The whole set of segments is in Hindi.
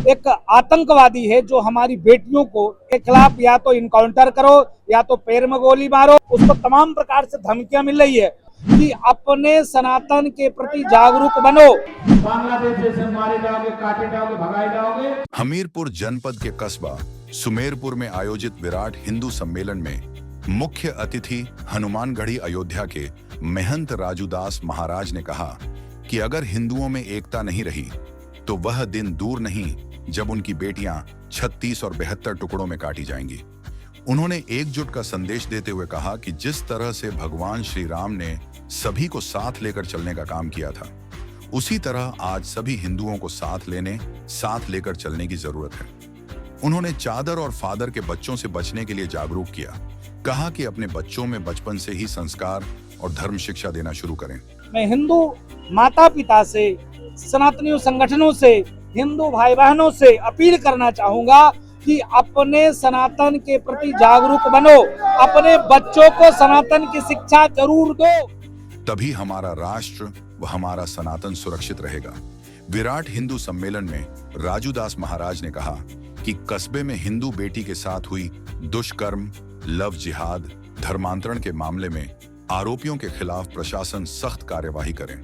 एक आतंकवादी है जो हमारी बेटियों को के खिलाफ या तो इनकाउंटर करो या तो पैर में गोली मारो। उसको तमाम प्रकार से धमकियां मिल रही है कि अपने सनातन के प्रति जागरूक बनो। बांग्लादेश जैसे मारे जाओगे, काटे जाओगे, भगाए जाओगे। हमीरपुर जनपद के कस्बा सुमेरपुर में आयोजित विराट हिंदू सम्मेलन में मुख्य अतिथि हनुमानगढ़ी अयोध्या के महंत राजूदास महाराज ने कहा कि अगर हिंदुओं में एकता नहीं रही तो वह दिन दूर नहीं जब उनकी बेटियां 36 और 72 टुकड़ों में काटी जाएंगी। उन्होंने एकजुट का संदेश देते हुए कहा कि जिस तरह से भगवान श्री राम ने सभी को साथ लेकर चलने का काम किया था, उसी तरह आज सभी हिंदुओं को साथ लेकर चलने की जरूरत है। उन्होंने चादर और फादर के बच्चों से बचने के लिए जागरूक किया। कहा कि अपने बच्चों में बचपन से ही संस्कार और धर्म शिक्षा देना शुरू करें। मैं हिंदू माता पिता से, सनातनी संगठनों से, हिंदू भाई बहनों से अपील करना चाहूंगा कि अपने सनातन के प्रति जागरूक बनो, अपने बच्चों को सनातन की शिक्षा जरूर दो। तभी हमारा राष्ट्र व हमारा सनातन सुरक्षित रहेगा। विराट हिंदू सम्मेलन में राजूदास महाराज ने कहा कि कस्बे में हिंदू बेटी के साथ हुई दुष्कर्म, लव जिहाद, धर्मांतरण के मामले में आरोपियों के खिलाफ प्रशासन सख्त कार्यवाही करे।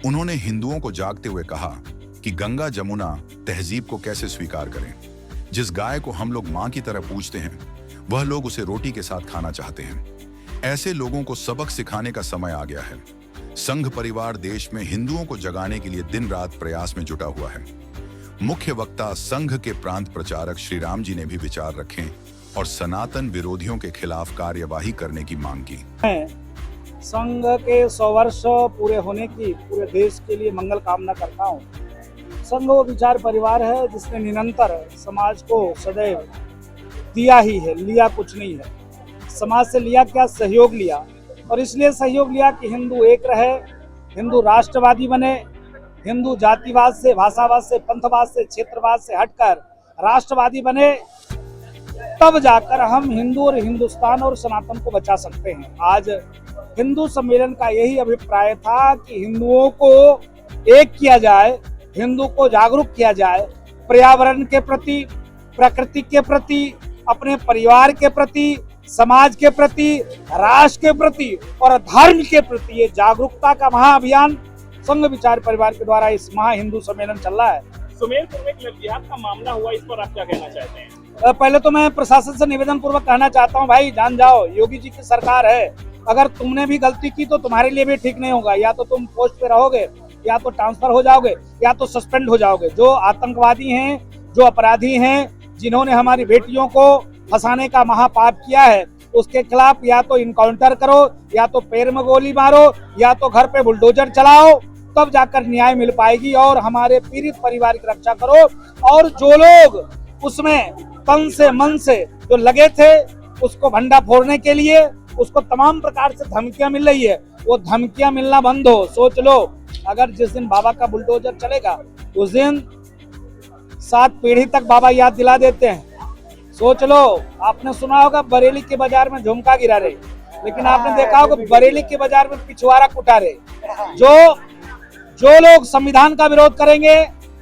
उन्होंने हिंदुओं को जागते हुए कहा कि गंगा जमुना तहजीब को कैसे स्वीकार करें। जिस गाय को हम लोग मां की तरह पूजते हैं, वह लोग उसे रोटी के साथ खाना चाहते हैं। ऐसे लोगों को सबक सिखाने का समय आ गया है। संघ परिवार देश में हिंदुओं को जगाने के लिए दिन रात प्रयास में जुटा हुआ है। मुख्य वक्ता संघ के प्रांत प्रचारक श्री राम जी ने भी विचार रखे और सनातन विरोधियों के खिलाफ कार्यवाही करने की मांग की। संघ के 100 वर्ष पूरे होने की पूरे देश के लिए मंगल कामना करता हूँ। संघ वो विचार परिवार है जिसने निरंतर समाज को सदैव दिया ही है, लिया कुछ नहीं है। समाज से लिया क्या? सहयोग लिया, और इसलिए सहयोग लिया कि हिंदू एक रहे, हिंदू राष्ट्रवादी बने, हिंदू जातिवाद से, भाषावाद से, पंथवाद से, क्षेत्रवाद से हटकर राष्ट्रवादी बने। तब जाकर हम हिंदू और हिंदुस्तान और सनातन को बचा सकते हैं। आज हिंदू सम्मेलन का यही अभिप्राय था कि हिंदुओं को एक किया जाए, हिंदू को जागरूक किया जाए, पर्यावरण के प्रति, प्रकृति के प्रति, अपने परिवार के प्रति, समाज के प्रति, राष्ट्र के प्रति और धर्म के प्रति ये जागरूकता का महाअभियान संघ विचार परिवार के द्वारा इस महा हिंदू सम्मेलन चल रहा है। सुमेरपुर में एक लव जिहाद का मामला हुआ, इस पर आप क्या कहना चाहते हैं? पहले तो मैं प्रशासन से निवेदन पूर्वक कहना चाहता हूं, भाई जान जाओ, योगी जी की सरकार है। अगर तुमने भी गलती की तो तुम्हारे लिए भी ठीक नहीं होगा। या तो तुम पोस्ट पे रहोगे, या तो ट्रांसफर हो जाओगे, या तो सस्पेंड हो जाओगे। जो आतंकवादी हैं, जो अपराधी हैं, जिन्होंने हमारी बेटियों को फंसाने का महापाप किया है, उसके खिलाफ या तो इनकाउंटर करो, या तो पैर में गोली मारो, या तो घर पे बुलडोजर चलाओ, तब जाकर न्याय मिल पाएगी। और हमारे पीड़ित परिवार की रक्षा करो। और जो लोग उसमें तन से मन से जो लगे थे, उसको भंडा फोड़ने के लिए, उसको तमाम प्रकार से धमकियां मिल रही है, वो धमकियां मिलना बंद हो। सोच लो, अगर जिस दिन बाबा का बुलडोजर चलेगा उस दिन 7 पीढ़ी तक बाबा याद दिला देते हैं। सोच लो, आपने सुना होगा बरेली के बाजार में झुमका गिरा रहे, लेकिन आपने देखा होगा बरेली के बाजार में पिछवाड़ा कुटा रहे। जो लोग संविधान का विरोध करेंगे,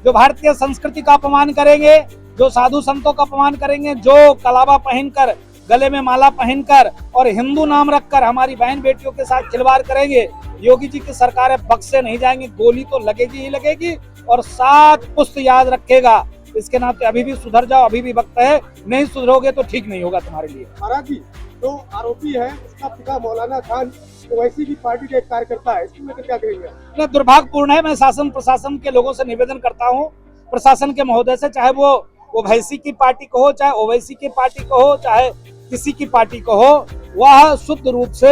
जो भारतीय संस्कृति का अपमान करेंगे, जो साधु संतों का अपमान करेंगे, जो कलावा पहनकर, गले में माला पहनकर और हिंदू नाम रखकर हमारी बहन बेटियों के साथ खिलवाड़ करेंगे, योगी जी की सरकार है, बख्शे नहीं जाएंगे। गोली तो लगेगी ही लगेगी और 7 पुस्त याद रखेगा। इसके नाते अभी भी सुधर जाओ, अभी भी वक्त है। नहीं सुधरोगे तो ठीक नहीं होगा तुम्हारे लिए। महाराज जी, जो आरोपी है उसका पिता मौलाना खान वैसी भी पार्टी का एक कार्यकर्ता है, इसमें क्या कहेंगे? दुर्भाग्यपूर्ण है। मैं शासन प्रशासन के लोगों से निवेदन करता हूँ, प्रशासन के महोदय से, चाहे वो ओवैसी की पार्टी को हो, चाहे ओवैसी की पार्टी को हो, चाहे किसी की पार्टी को हो, वह शुद्ध रूप से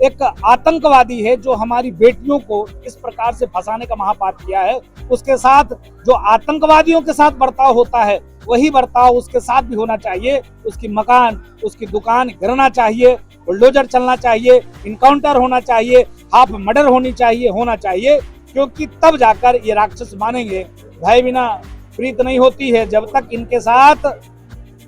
एक आतंकवादी है जो हमारी बेटियों को इस प्रकार से फंसाने का महापाप किया है। उसके साथ जो आतंकवादियों के साथ बर्ताव होता है, वही बर्ताव उसके साथ भी होना चाहिए। उसकी मकान, उसकी दुकान गिरना चाहिए, बुलडोजर चलना चाहिए, इनकाउंटर होना चाहिए, हाफ मर्डर होना चाहिए, क्योंकि तब जाकर ये राक्षस मानेंगे। भय बिना प्रीत नहीं होती है। जब तक इनके साथ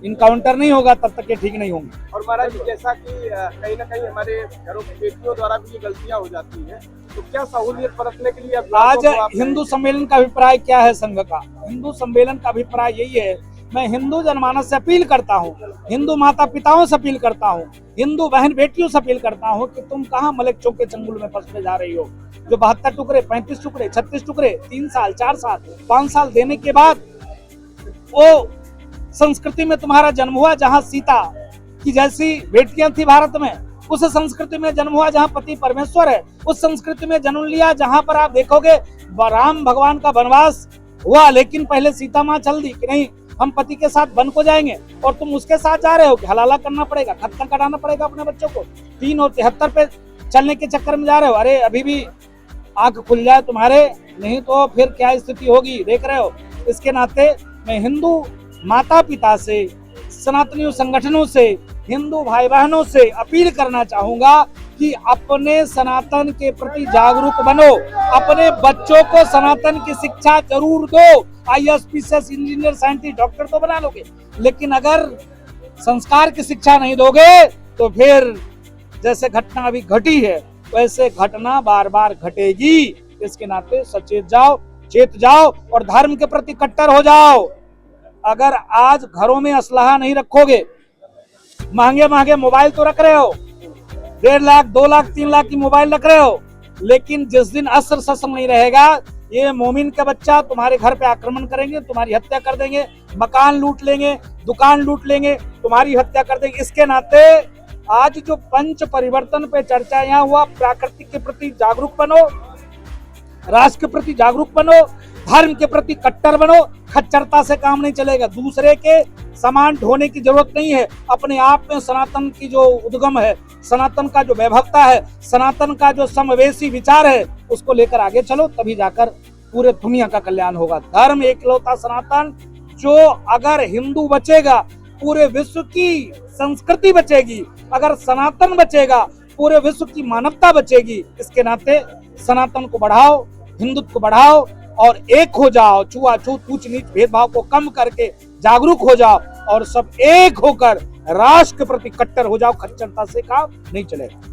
इनकाउंटर नहीं होगा तब तक ये ठीक नहीं होंगे। और महाराज जी, जैसा कि कहीं ना कहीं हमारे घरों की बेटियों द्वारा भी ये गलतियां हो जाती हैं, तो क्या सहूलियत बरतने के लिए आज हिंदू सम्मेलन का अभिप्राय क्या है? संघ का हिंदू सम्मेलन का अभिप्राय यही है, मैं हिंदू जनमानस से अपील करता हूँ, हिंदू माता पिताओं से अपील करता हूँ, हिंदू बहन बेटियों से अपील करता हूँ कि तुम कहाँ मलेच्छों के चंगुल में फंसने जा रही हो। जो 72 टुकड़े, 35 टुकड़े, 36 टुकड़े, 3 साल, 4 साल, 5 साल देने के बाद वो संस्कृति में तुम्हारा जन्म हुआ जहाँ सीता की जैसी बेटियां थी भारत में, उस संस्कृति में जन्म हुआ जहाँ पति परमेश्वर है, उस संस्कृति में जन्म लिया जहाँ पर आप देखोगे राम भगवान का वनवास हुआ, लेकिन पहले सीता माँ चल दी कि नहीं हम पति के साथ वन को जाएंगे, और तुम उसके साथ जा रहे हो कि हलाला करना पड़ेगा, खत्म कराना पड़ेगा अपने बच्चों को, 3 और 73 पे चलने के चक्कर में जा रहे हो। अरे अभी भी आंख खुल जाए तुम्हारे, नहीं तो फिर क्या स्थिति होगी देख रहे हो। इसके नाते मैं हिंदू माता पिता से, सनातनी संगठनों से, हिंदू भाई बहनों से अपील करना चाहूंगा कि अपने सनातन के प्रति जागरूक बनो, अपने बच्चों को सनातन की शिक्षा जरूर दो। IAS, PCS, engineer, scientist, doctor तो बना लोगे, लेकिन अगर संस्कार की शिक्षा नहीं दोगे तो फिर जैसे घटना अभी घटी है वैसे घटना बार बार घटेगी। इसके नाते सचेत जाओ, चेत जाओ और धर्म के प्रति कट्टर हो जाओ। अगर आज घरों में असलहा नहीं रखोगे, महंगे महंगे मोबाइल तो रख रहे हो, 1.5 लाख, 2 लाख, 3 लाख की मोबाइल रख रहे हो, लेकिन जिस दिन अस्त्र शस्त्र नहीं रहेगा, ये मोमिन का बच्चा तुम्हारे घर पे आक्रमण करेंगे, तुम्हारी हत्या कर देंगे, मकान लूट लेंगे, दुकान लूट लेंगे, तुम्हारी हत्या कर देंगे। इसके नाते आज जो पंच परिवर्तन पे चर्चा यहाँ हुआ, प्राकृतिक के प्रति जागरूक बनो, राष्ट्र के प्रति जागरूक बनो, धर्म के प्रति कट्टर बनो। खच्चरता से काम नहीं चलेगा, दूसरे के सामान ढोने की जरूरत नहीं है। अपने आप में सनातन की जो उद्गम है, सनातन का जो वैभवता है, सनातन का जो समवेशी विचार है, उसको लेकर आगे चलो, तभी जाकर पूरे दुनिया का कल्याण होगा। धर्म एकलौता सनातन, जो अगर हिंदू बचेगा पूरे विश्व की संस्कृति बचेगी, अगर सनातन बचेगा पूरे विश्व की मानवता बचेगी। इसके नाते सनातन को बढ़ाओ, हिंदुत्व को बढ़ाओ और एक हो जाओ, छुआछूत, ऊंच नीच भेदभाव को कम करके जागरूक हो जाओ और सब एक होकर राष्ट्र के प्रति कट्टर हो जाओ। खच्चरता से काम नहीं चलेगा।